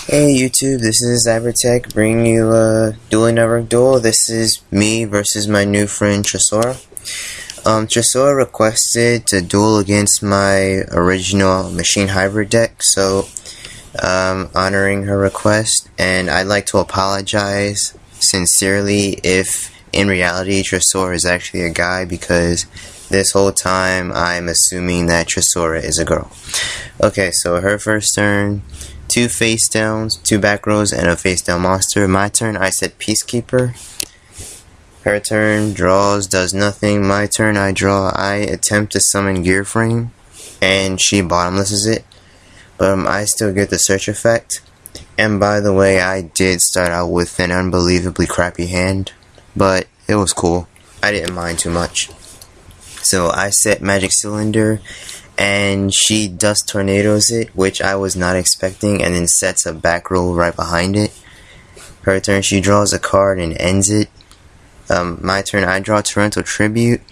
Hey YouTube, this is Cybertech bringing you a Dueling Network Duel. This is me versus my new friend Trisura. Trisura requested to duel against my original machine hybrid deck, so honoring her request, and I'd like to apologize sincerely if in reality Trisura is actually a guy, because this whole time I'm assuming that Trisura is a girl. Okay, so her first turn, 2 face downs, 2 back rows, and a face down monster. My turn, I set Peacekeeper. Her turn, draws, does nothing. My turn, I draw. I attempt to summon Gear Frame, and she bottomlesses it. But I still get the search effect. And by the way, I did start out with an unbelievably crappy hand, but it was cool. I didn't mind too much. So I set Magic Cylinder, and she Dust Tornadoes it, which I was not expecting, and then sets a back row right behind it. Her turn, she draws a card and ends it. My turn, I draw Torrential Tribute,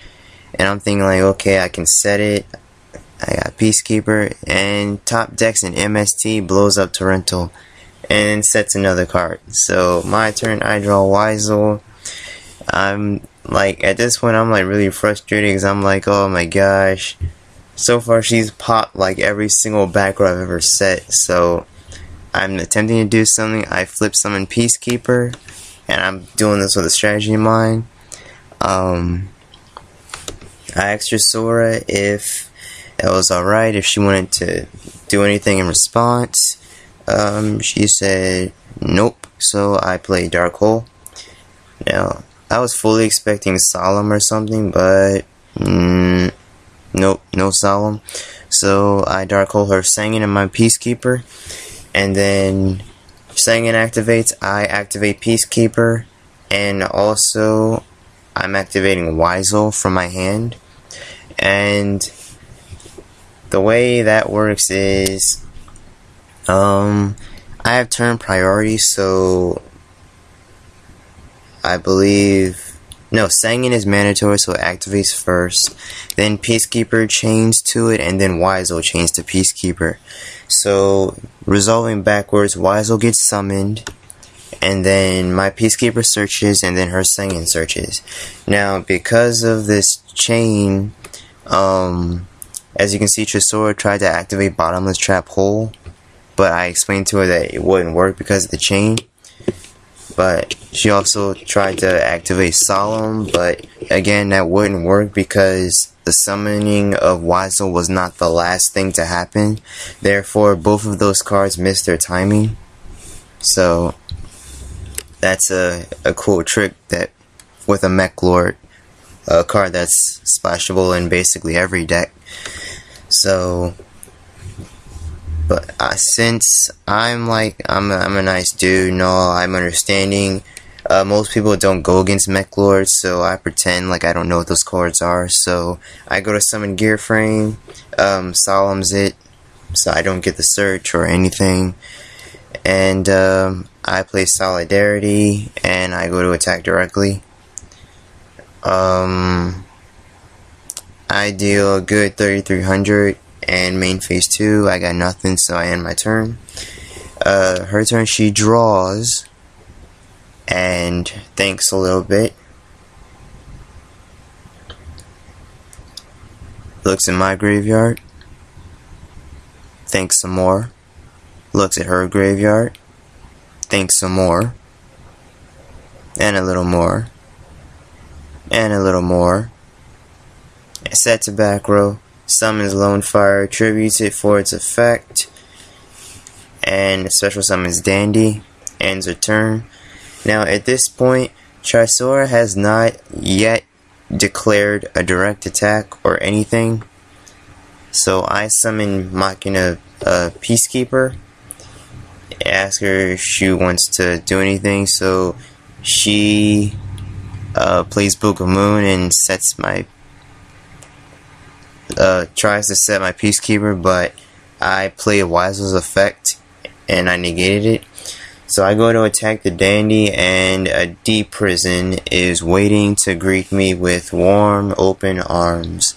and I'm thinking like, okay, I can set it. I got Peacekeeper, and top decks and MST blows up Torrential, and sets another card. So my turn, I draw Weisel. I'm like, at this point, I'm like really frustrated, because I'm like, oh my gosh. So far, she's popped like every single back row I've ever set, so I'm attempting to do something. I flip summon Peacekeeper, and I'm doing this with a strategy in mind. I asked Trisura if it was alright, if she wanted to do anything in response. She said nope, so I played Dark Hole. Now, I was fully expecting Solemn or something, but nope, no Solemn. So I Dark Hole her Sangin and my Peacekeeper, and then Sangin activates, I activate Peacekeeper, and also I'm activating Weisel from my hand. And the way that works is I have turn priority, so I believe, no, Sangin is mandatory, so it activates first. Then Peacekeeper chains to it, and then Weisel chains to Peacekeeper. So, resolving backwards, Weisel gets summoned, and then my Peacekeeper searches, and then her Sangin searches. Now, because of this chain, as you can see, Trisura tried to activate Bottomless Trap Hole, but I explained to her that it wouldn't work because of the chain. But she also tried to activate Solemn, but again, that wouldn't work because the summoning of Weisel was not the last thing to happen. Therefore, both of those cards missed their timing. So, that's a cool trick that with a Mech Lord, a card that's splashable in basically every deck. So, but since I'm a nice dude, no, I'm understanding. Most people don't go against Mech Lords, so I pretend like I don't know what those cards are. So I go to summon Gear Frame, Solemn's it, so I don't get the search or anything. And I play Solidarity, and I go to attack directly. I deal a good 3,300. And main phase 2, I got nothing, so I end my turn. Her turn, she draws and thinks a little bit. Looks in my graveyard. Thinks some more. Looks at her graveyard. Thinks some more. And a little more. And a little more. Sets a back row. Summons Lone Fire, tributes it for its effect, and special summons Dandy, ends her turn. Now at this point, Trisura has not yet declared a direct attack or anything, so I summon Machina Peacekeeper, ask her if she wants to do anything, so she plays Book of Moon and sets my tries to set my Peacekeeper, but I play Weisel's effect and I negated it. So I go to attack the Dandy, and a Deep Prison is waiting to greet me with warm, open arms.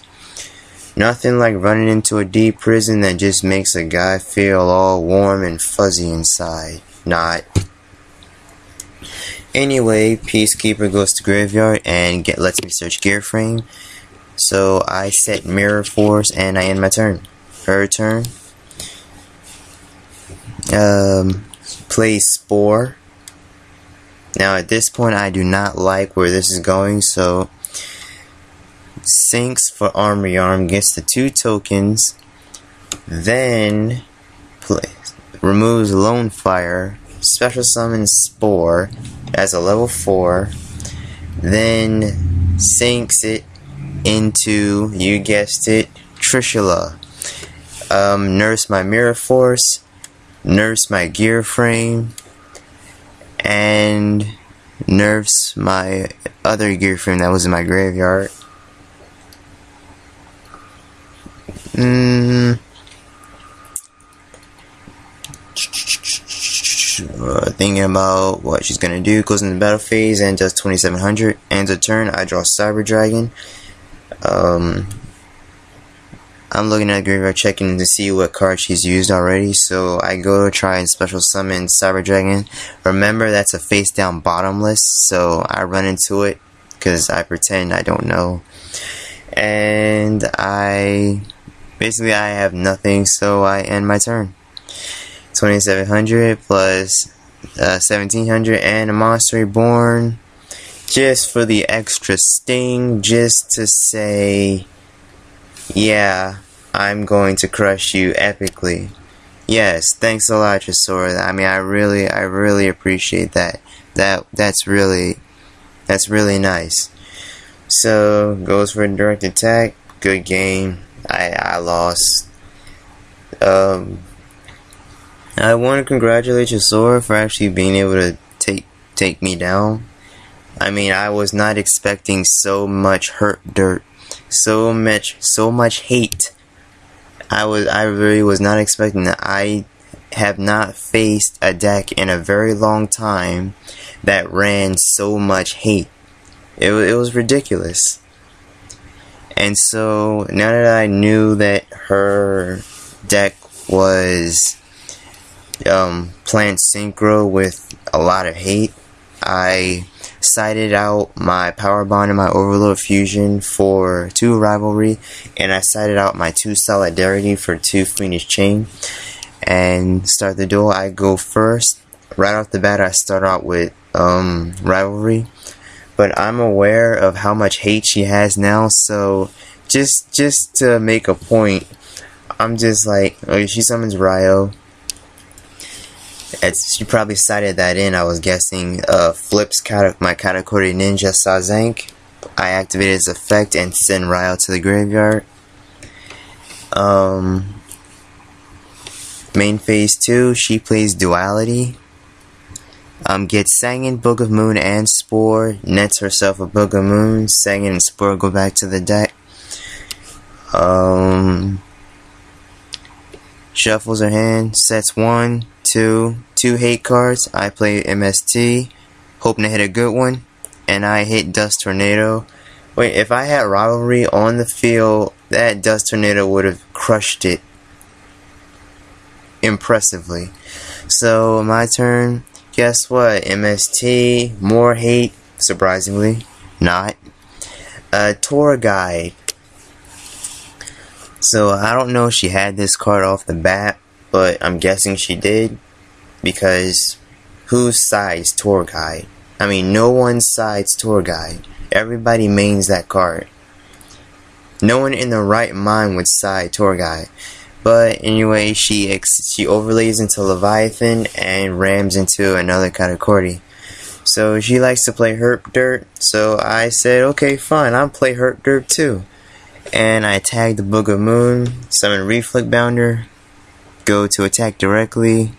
Nothing like running into a deep prison that just makes a guy feel all warm and fuzzy inside. Not. Anyway, Peacekeeper goes to graveyard and lets me search gear frame. So I set Mirror Force and I end my turn. Her turn. Play Spore. Now at this point I do not like where this is going, so sinks for Armory Arm, gets the 2 tokens, then removes Lone Fire, special summons Spore as a level 4, then sinks it into, you guessed it, Trisura. Nerfs my Mirror Force, nerfs my gear frame, and nerfs my other gear frame that was in my graveyard. Thinking about what she's gonna do. Goes in the battle phase and does 2700. Ends a turn. I draw Cyber Dragon. I'm looking at the graveyard, checking to see what card she's used already. So I go to try and special summon Cyber Dragon. Remember, that's a face down bottomless, so I run into it because I pretend I don't know. And I have nothing, so I end my turn. 2700 plus 1700 and a Monster Reborn, just for the extra sting, just to say, yeah, I'm going to crush you epically. Yes, thanks a lot, Trisura. I mean, I really appreciate that. That's really nice. So goes for a direct attack. Good game. I lost. I want to congratulate Trisura for actually being able to take me down. I mean, I was not expecting so much Herp, so much hate. I really was not expecting that. I have not faced a deck in a very long time that ran so much hate. It was ridiculous. And so now that I knew that her deck was plant synchro with a lot of hate, I sided out my Power Bond and my Overload Fusion for 2 Rivalry, and I sided out my 2 Solidarity for 2 Fiendish Chain, and start the duel. I go first. Right off the bat I start out with Rivalry, but I'm aware of how much hate she has now, so just to make a point, I'm just like, okay, she summons Ryo. She probably cited that in, I was guessing. Flips my Katakuri Ninja Sazank. I activate its effect and send Ryo to the graveyard. Main phase 2, she plays Duality. Gets Sangan, Book of Moon, and Spore. Nets herself a Book of Moon. Sangan and Spore go back to the deck. Shuffles her hand. Sets 1, 2 hate cards. I play MST, hoping to hit a good one, and I hit Dust Tornado. Wait, if I had Rivalry on the field, that Dust Tornado would have crushed it impressively. So my turn. Guess what? MST, more hate, surprisingly not. Tour Guide. So I don't know if she had this card off the bat, but I'm guessing she did, because whose side's Tour Guide? I mean, no one's side's Tour Guide. Everybody mains that card. No one in the right mind would side Tour Guide. But anyway, she overlays into Leviathan and rams into another Katakuri. So she likes to play Herp Dirt, so I said, okay, fine, I'll play Herp Dirt too. And I tagged the Book of Moon, summon Reflect Bounder, go to attack directly,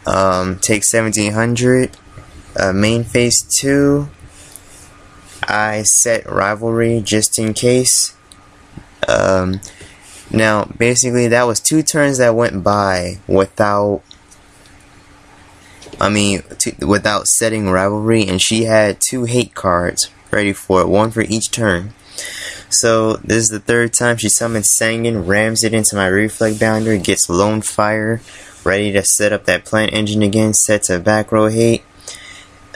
take 1700, main phase 2, I set Rivalry just in case. Now, basically, that was 2 turns that went by without setting Rivalry, and she had 2 hate cards ready for it, 1 for each turn. So, this is the 3rd time she summons Sangan, rams it into my Reflect Bounder, gets Lone Fire, ready to set up that plant engine again, set to back row hate.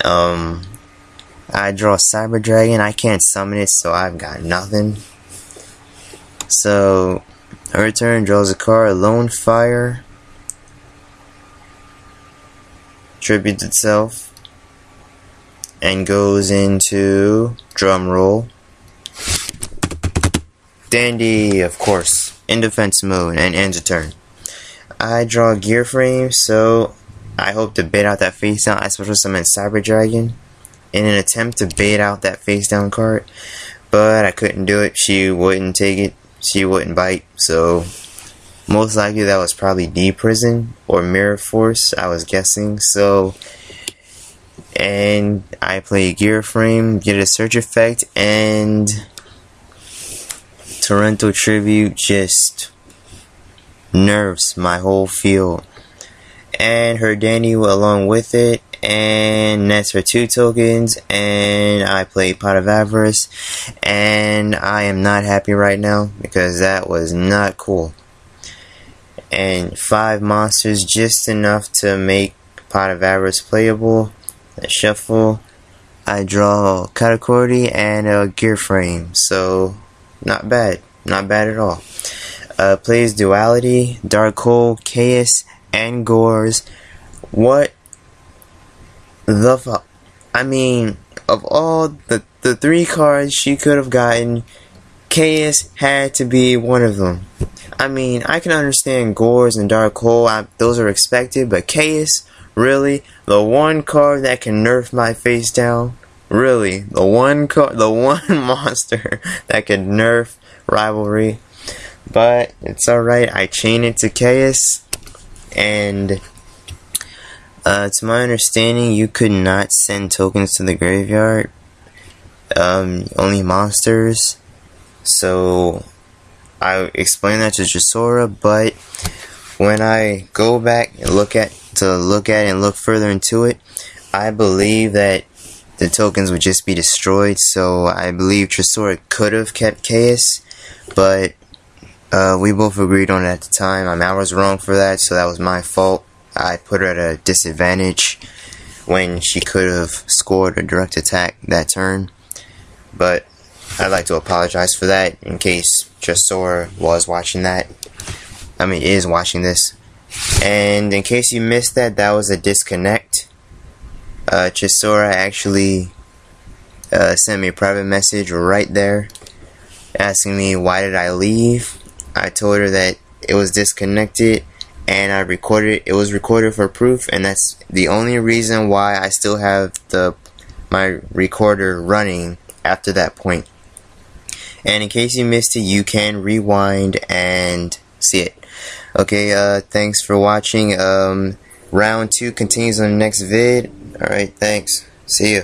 I draw a Cyber Dragon. I can't summon it, so I've got nothing. So her turn, draws a card, Lone Fire, tributes itself, and goes into drum roll. Dandy, of course, in defense mode, and ends a turn. I draw a Gear Frame, so I hope to bait out that face down. I special summon Cyber Dragon in an attempt to bait out that face down card, but I couldn't do it. She wouldn't take it. She wouldn't bite, so most likely that was probably D-Prison or Mirror Force, I was guessing. So, and I play Gear Frame, get a search effect, and Torrential Tribute just nerfs my whole field. And her Danny along with it, and that's for 2 tokens, and I play Pot of Avarice, and I am not happy right now because that was not cool. And 5 monsters, just enough to make Pot of Avarice playable. A shuffle, I draw Katakordi and a Gear Frame, so not bad at all. Plays Duality, Dark Hole, Chaos, and Gores. What the fuck? I mean, of all the 3 cards she could have gotten, Chaos had to be one of them. I mean, I can understand Gores and Dark Hole, those are expected, but Chaos, really? The one card that can nerf my face down? Really? The one monster that can nerf Rivalry? But it's alright, I chain it to Chaos, and to my understanding, you could not send tokens to the graveyard, only monsters. So I explained that to Trisura, but when I go back and look at and look further into it, I believe that the tokens would just be destroyed. So I believe Trisura could have kept Chaos, but we both agreed on it at the time. I mean, I was wrong for that, so that was my fault. I put her at a disadvantage when she could have scored a direct attack that turn. But I'd like to apologize for that in case Trisura was watching that. I mean, is watching this. And in case you missed that, that was a disconnect. Trisura actually sent me a private message right there asking me why did I leave. I told her that it was disconnected and I recorded it. It was recorded for proof, and that's the only reason why I still have my recorder running after that point. And in case you missed it, you can rewind and see it. Okay, thanks for watching. Round 2 continues on the next vid. Alright, thanks. See ya.